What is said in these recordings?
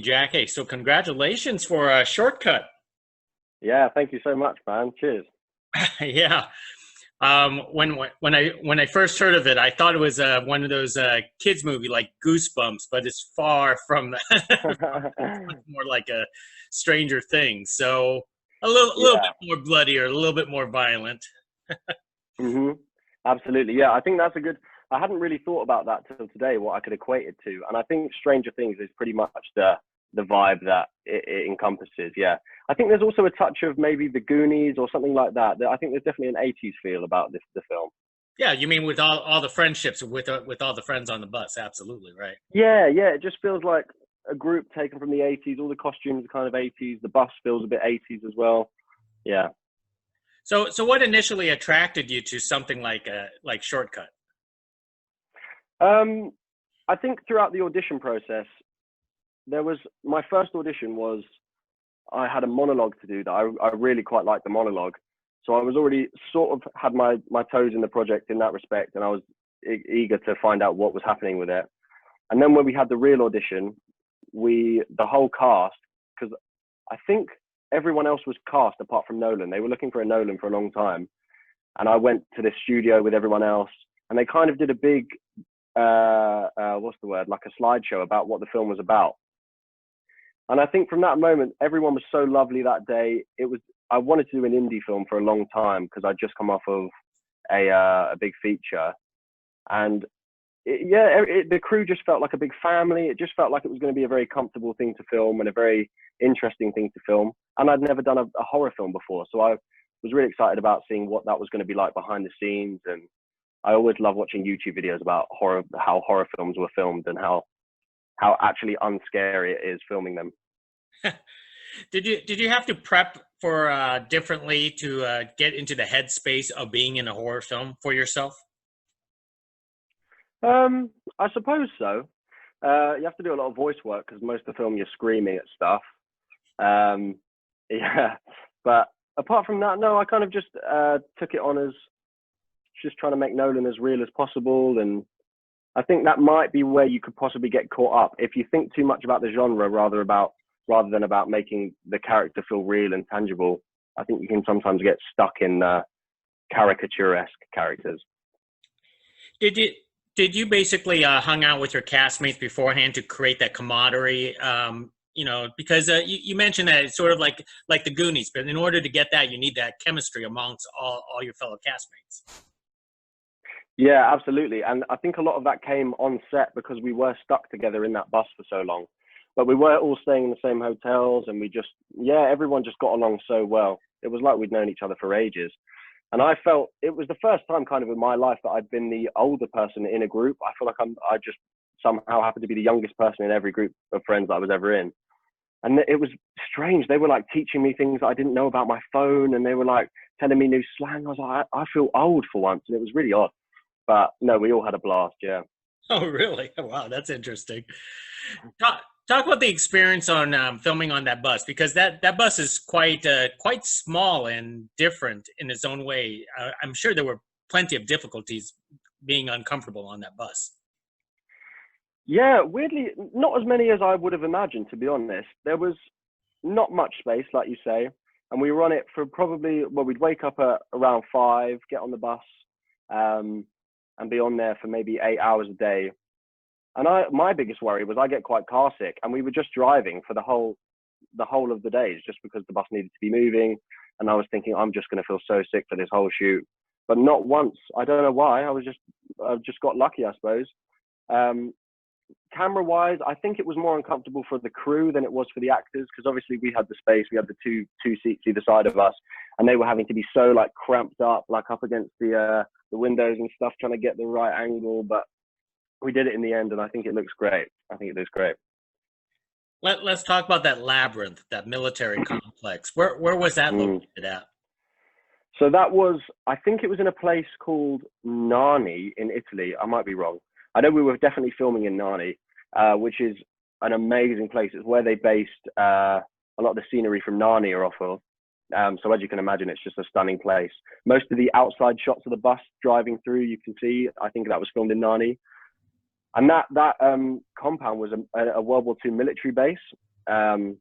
Jack. Hey, so congratulations for a shortcut. Yeah, thank you so much, man. Cheers. Yeah. When I first heard of it, I thought it was one of those kids movie like Goosebumps, but it's far from that. It's much more like a Stranger Things. So a little Yeah. bit more bloody or a little bit more violent. hmm Absolutely. Yeah, I think that's a good. I hadn't really thought about that till today, what I could equate it to, and I think Stranger Things is pretty much the vibe that it encompasses. Yeah, I think there's also a touch of maybe the Goonies or something like that. I think there's definitely an '80s feel about the film. Yeah, you mean with all the friendships with all the friends on the bus? Absolutely right. Yeah, yeah. It just feels like a group taken from the '80s. All the costumes are kind of '80s. The bus feels a bit '80s as well. Yeah. So what initially attracted you to something like Shortcut? Um, I think throughout the audition process, there was my first audition was I had a monologue to do that I really quite liked the monologue. So I was already sort of had my toes in the project in that respect, and I was eager to find out what was happening with it. And then when we had the real audition, the whole cast, because I think everyone else was cast apart from Nolan. They were looking for a Nolan for a long time, and I went to this studio with everyone else, and they kind of did a big what's the word, like a slideshow about what the film was about. And I think from that moment, everyone was so lovely that day. I wanted to do an indie film for a long time because I'd just come off of a big feature, and the crew just felt like a big family. It just felt like it was going to be a very comfortable thing to film and a very interesting thing to film. And I'd never done a horror film before, so I was really excited about seeing what that was going to be like behind the scenes. And I always love watching YouTube videos about how horror films were filmed and how actually unscary it is filming them. Did you have to prep for differently to get into the headspace of being in a horror film for yourself? I suppose so. You have to do a lot of voice work because most of the film you're screaming at stuff. Um, yeah, but apart from that, no, I kind of just took it on as just trying to make Nolan as real as possible. And I think that might be where you could possibly get caught up if you think too much about the genre rather than about making the character feel real and tangible. I think you can sometimes get stuck in caricaturesque characters. Did you did you basically hung out with your castmates beforehand to create that camaraderie? Because you mentioned that it's sort of like the Goonies, but in order to get that, you need that chemistry amongst all your fellow castmates. Yeah, absolutely. And I think a lot of that came on set because we were stuck together in that bus for so long. But we were all staying in the same hotels, and everyone just got along so well. It was like we'd known each other for ages. And I felt it was the first time kind of in my life that I'd been the older person in a group. I feel like I just somehow happened to be the youngest person in every group of friends that I was ever in. And it was strange. They were like teaching me things that I didn't know about my phone, and they were like telling me new slang. I was like, I feel old for once, and it was really odd. But no, we all had a blast. Yeah. Oh, really? Wow, that's interesting. Talk about the experience on filming on that bus, because that bus is quite small and different in its own way. I'm sure there were plenty of difficulties being uncomfortable on that bus. Yeah, weirdly, not as many as I would have imagined, to be honest. There was not much space, like you say, and we were on it for we'd wake up at around 5, get on the bus, um, and be on there for maybe 8 hours a day. And my biggest worry was I get quite car sick, and we were just driving for the whole of the days just because the bus needed to be moving. And I was thinking, I'm just going to feel so sick for this whole shoot, but not once. I don't know why. I just got lucky, I suppose. Um, Camera wise, I think it was more uncomfortable for the crew than it was for the actors, because obviously we had the space, we had the two seats either side of us, and they were having to be so like cramped up, like up against the windows and stuff, trying to get the right angle. But we did it in the end, and I think it looks great. I think it looks great. Let's talk about that labyrinth, that military complex. Where was that Mm. located at? So that was, I think it was in a place called Narni in Italy. I might be wrong. I know we were definitely filming in Narni, which is an amazing place. It's where they based a lot of the scenery from Narnia off of. So as you can imagine, it's just a stunning place. Most of the outside shots of the bus driving through, you can see, I think that was filmed in Narni. And that compound was a World War II military base. And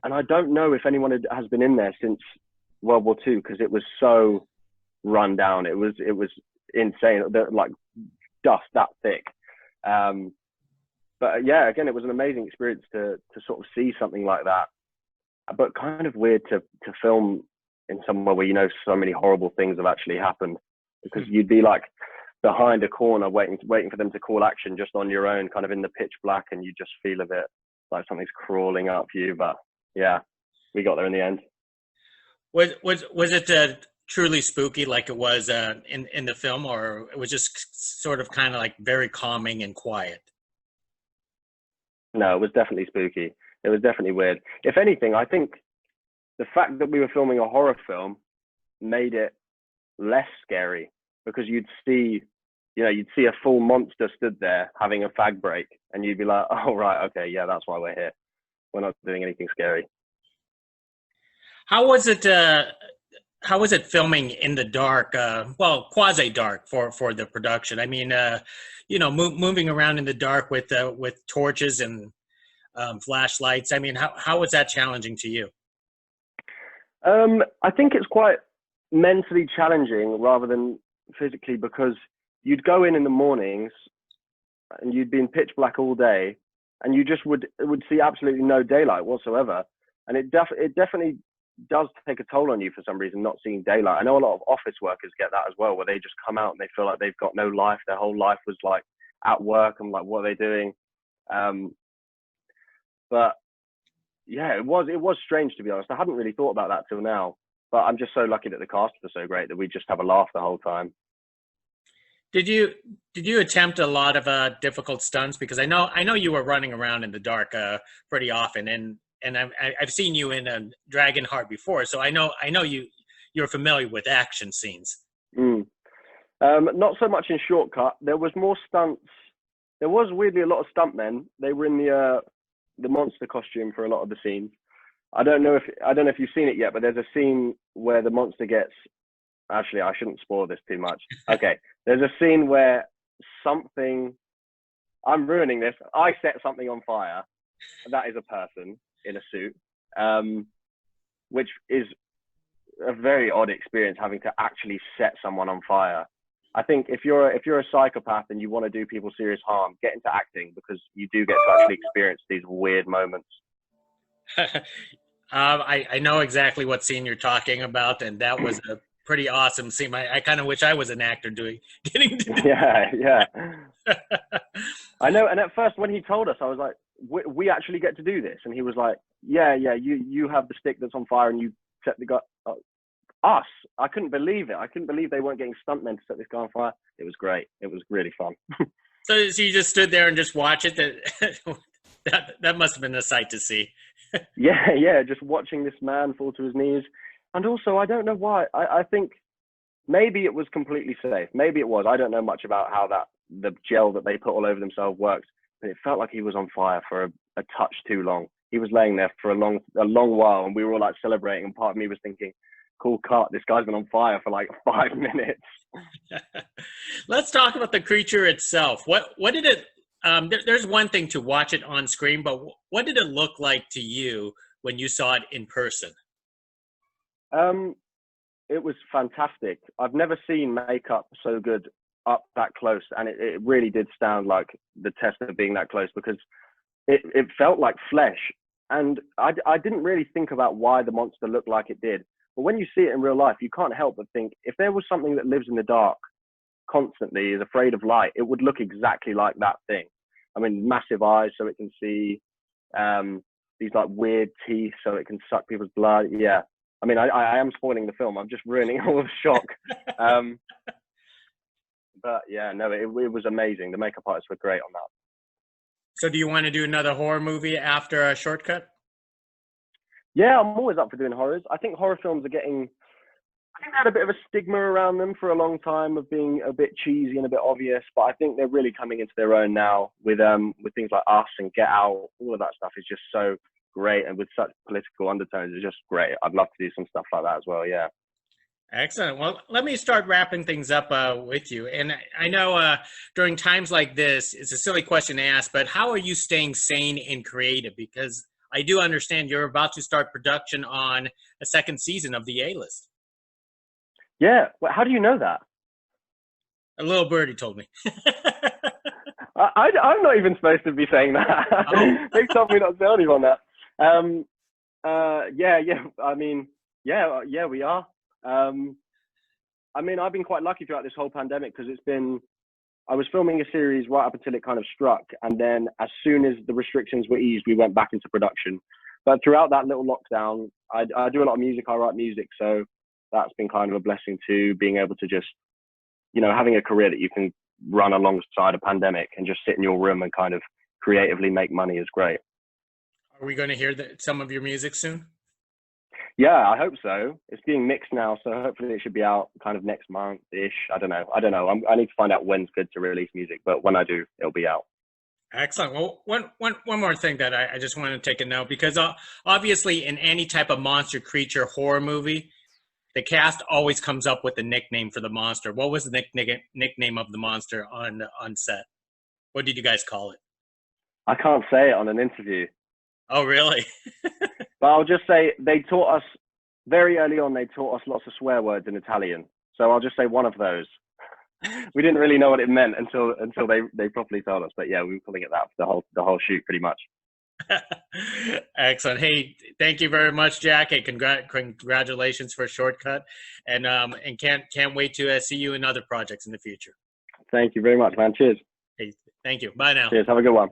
I don't know if anyone has been in there since World War II, because it was so run down. It was insane, like dust that thick. But yeah, again, it was an amazing experience to sort of see something like that, but kind of weird to film in somewhere where, you know, so many horrible things have actually happened, because you'd be like behind a corner waiting for them to call action, just on your own, kind of in the pitch black, and you just feel a bit like something's crawling up you. But yeah, we got there in the end. Was it truly spooky like it was in the film, or it was just sort of kind of like very calming and quiet? No, it was definitely spooky. It was definitely weird. If anything, I think the fact that we were filming a horror film made it less scary, because you'd see a full monster stood there having a fag break, and you'd be like, oh, right, okay, yeah, that's why we're here. We're not doing anything scary. How was it? How was it filming in the dark? Well, quasi dark for the production. I mean, moving around in the dark with torches and flashlights. I mean, how was that challenging to you? I think it's quite mentally challenging rather than physically, because you'd go in the mornings and you'd be in pitch black all day, and you just would see absolutely no daylight whatsoever. And it definitely does take a toll on you for some reason, not seeing daylight. I know a lot of office workers get that as well, where they just come out and they feel like they've got no life. Their whole life was like at work, and like, what are they doing? But yeah, it was strange, to be honest. I hadn't really thought about that till now, but I'm just so lucky that the cast was so great that we just have a laugh the whole time. Did you attempt a lot of difficult stunts? Because I know you were running around in the dark pretty often, and I've seen you in a Dragon Heart before, so I know you're familiar with action scenes. Not so much in Shortcut. There was more stunts. There was weirdly a lot of stuntmen. They were in the monster costume for a lot of the scenes. I don't know if you've seen it yet, but there's a scene where the monster gets. Actually, I shouldn't spoil this too much. Okay, there's a scene where something. I'm ruining this. I set something on fire. That is a person in a suit, which is a very odd experience, having to actually set someone on fire. I think if you're a psychopath and you want to do people serious harm, get into acting, because you do get to actually experience these weird moments. I know exactly what scene you're talking about, and that was a pretty awesome scene. I kind of wish I was an actor getting to do. Yeah. I know. And at first, when he told us, I was like, we actually get to do this? And he was like, yeah, you have the stick that's on fire, and you set the guy. Us. I couldn't believe it. I couldn't believe they weren't getting stuntmen to set this guy on fire. It was great. It was really fun. So you just stood there and just watch it? That must have been a sight to see. Yeah. Just watching this man fall to his knees. And also, I don't know why. I think maybe it was completely safe. Maybe it was. I don't know much about how the gel that they put all over themselves works, but it felt like he was on fire for a touch too long. He was laying there for a long while, and we were all like celebrating. And part of me was thinking, cool cut, this guy's been on fire for like 5 minutes. Let's talk about the creature itself. What did it there's one thing to watch it on screen, but what did it look like to you when you saw it in person? It was fantastic. I've never seen makeup so good up that close, and it really did stand like the test of being that close, because it felt like flesh. And I didn't really think about why the monster looked like it did. But when you see it in real life, you can't help but think, if there was something that lives in the dark constantly, is afraid of light, it would look exactly like that thing. I mean, massive eyes so it can see, these like weird teeth so it can suck people's blood. Yeah. I mean, I am spoiling the film. I'm just ruining all the shock. But yeah, no, it was amazing. The makeup artists were great on that. So do you want to do another horror movie after a Shortcut? Yeah, I'm always up for doing horrors. I think horror films I think they had a bit of a stigma around them for a long time of being a bit cheesy and a bit obvious, but I think they're really coming into their own now with things like Us and Get Out. All of that stuff is just so great, and with such political undertones, it's just great. I'd love to do some stuff like that as well. Yeah. Excellent. Well, let me start wrapping things up with you. And I know during times like this, it's a silly question to ask, but how are you staying sane and creative? Because I do understand you're about to start production on a second season of the A-List. Yeah. Well, how do you know that? A little birdie told me. I'm not even supposed to be saying that. Oh. They told me not to tell anyone that. Yeah. I mean, yeah, we are. I mean, I've been quite lucky throughout this whole pandemic because I was filming a series right up until it kind of struck. And then as soon as the restrictions were eased, we went back into production. But throughout that little lockdown, I do a lot of music. I write music. So that's been kind of a blessing too, being able to just, having a career that you can run alongside a pandemic and just sit in your room and kind of creatively make money is great. Are we going to hear some of your music soon? Yeah, I hope so. It's being mixed now, so hopefully it should be out kind of next month-ish. I don't know. I need to find out when's good to release music, but when I do, it'll be out. Excellent. Well, one more thing that I just want to take a note, because obviously in any type of monster creature horror movie, the cast always comes up with a nickname for the monster. What was the nickname of the monster on set? What did you guys call it? I can't say it on an interview. Oh, really? But I'll just say they taught us very early on. They taught us lots of swear words in Italian. So I'll just say one of those. We didn't really know what it meant until they properly told us. But yeah, we were calling it that for the whole shoot, pretty much. Excellent. Hey, thank you very much, Jack. Hey, congratulations for Shortcut, and can't wait to see you in other projects in the future. Thank you very much, man. Cheers. Hey, thank you. Bye now. Cheers. Have a good one.